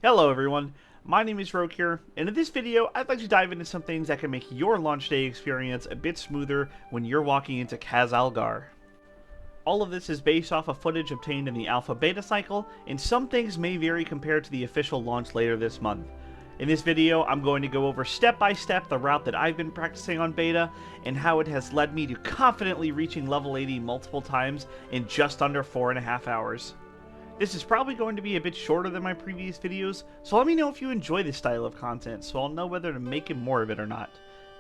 Hello everyone, my name is Rogue here, and in this video I'd like to dive into some things that can make your launch day experience a bit smoother when you're walking into Khaz-Algar. All of this is based off of footage obtained in the alpha beta cycle, and some things may vary compared to the official launch later this month. In this video, I'm going to go over step by step the route that I've been practicing on beta, and how it has led me to confidently reaching level 80 multiple times in just under 4.5 hours. This is probably going to be a bit shorter than my previous videos, so let me know if you enjoy this style of content so I'll know whether to make more of it or not.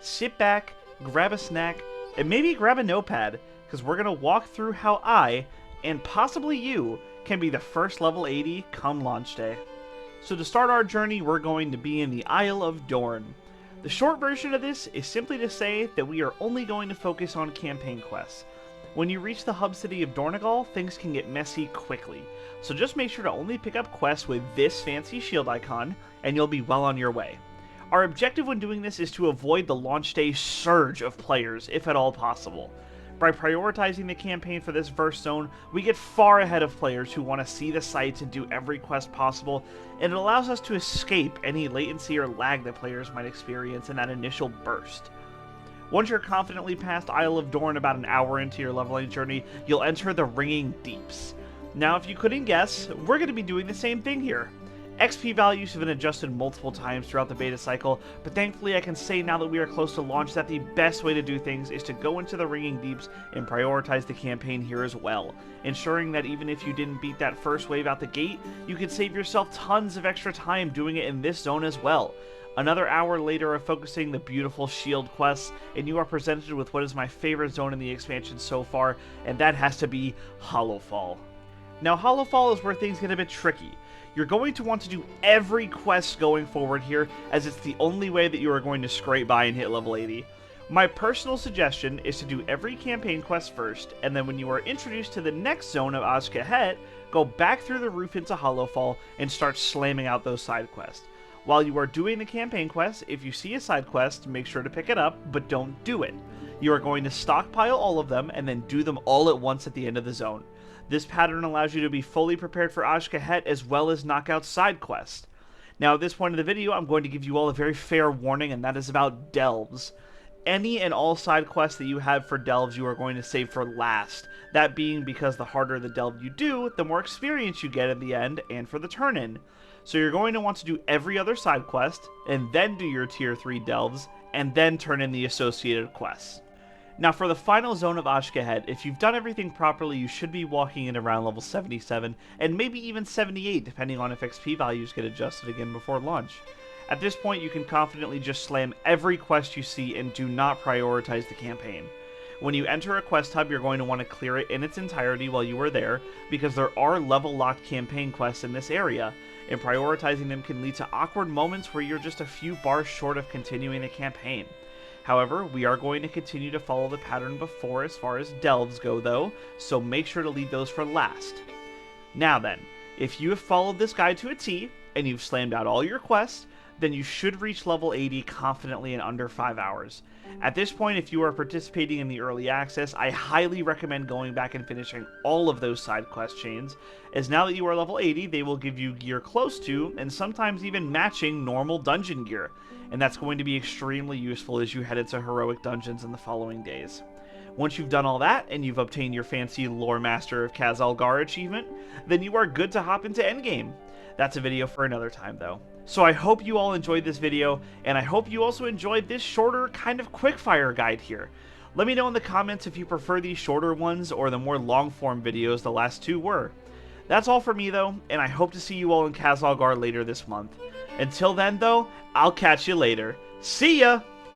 Sit back, grab a snack, and maybe grab a notepad, because we're going to walk through how I, and possibly you, can be the first level 80 come launch day. So to start our journey, we're going to be in the Isle of Dorn. The short version of this is simply to say that we are only going to focus on campaign quests. When you reach the hub city of Dorn, things can get messy quickly, so just make sure to only pick up quests with this fancy shield icon, and you'll be well on your way. Our objective when doing this is to avoid the launch day surge of players, if at all possible. By prioritizing the campaign for this first zone, we get far ahead of players who want to see the sights and do every quest possible, and it allows us to escape any latency or lag that players might experience in that initial burst. Once you're confidently past Isle of Dorn about an hour into your leveling journey, you'll enter the Ringing Deeps. Now, if you couldn't guess, we're going to be doing the same thing here. XP values have been adjusted multiple times throughout the beta cycle, but thankfully I can say now that we are close to launch that the best way to do things is to go into the Ringing Deeps and prioritize the campaign here as well, ensuring that even if you didn't beat that first wave out the gate, you could save yourself tons of extra time doing it in this zone as well. Another hour later of focusing the beautiful shield quests, and you are presented with what is my favorite zone in the expansion so far, and that has to be Hallowfall. Now, Hallowfall is where things get a bit tricky. You're going to want to do every quest going forward here, as it's the only way that you are going to scrape by and hit level 80. My personal suggestion is to do every campaign quest first, and then when you are introduced to the next zone of Azj-kahet, go back through the roof into Hallowfall and start slamming out those side quests. While you are doing the campaign quest, if you see a side quest, make sure to pick it up, but don't do it. You are going to stockpile all of them and then do them all at once at the end of the zone. This pattern allows you to be fully prepared for Azj-kahet as well as knock out side quests. Now at this point in the video, I'm going to give you all a very fair warning, and that is about delves. Any and all side quests that you have for delves you are going to save for last. That being because the harder the delve you do, the more experience you get in the end and for the turn-in. So you're going to want to do every other side quest, and then do your tier 3 delves, and then turn in the associated quests. Now for the final zone of Azj-kahet, if you've done everything properly, you should be walking in around level 77, and maybe even 78 depending on if XP values get adjusted again before launch. At this point, you can confidently just slam every quest you see and do not prioritize the campaign. When you enter a quest hub, you're going to want to clear it in its entirety while you are there, because there are level-locked campaign quests in this area, and prioritizing them can lead to awkward moments where you're just a few bars short of continuing the campaign. However, we are going to continue to follow the pattern before as far as delves go though, so make sure to leave those for last. Now then, if you have followed this guide to a T, and you've slammed out all your quests, then you should reach level 80 confidently in under 5 hours. At this point, if you are participating in the early access, I highly recommend going back and finishing all of those side quest chains, as now that you are level 80, they will give you gear close to, and sometimes even matching, normal dungeon gear, and that's going to be extremely useful as you head into heroic dungeons in the following days. Once you've done all that, and you've obtained your fancy Lore Master of Khaz-Algar achievement, then you are good to hop into endgame. That's a video for another time though. So I hope you all enjoyed this video, and I hope you also enjoyed this shorter kind of quickfire guide here. Let me know in the comments if you prefer these shorter ones or the more long-form videos the last two were. That's all for me though, and I hope to see you all in Khaz-Algar later this month. Until then though, I'll catch you later. See ya!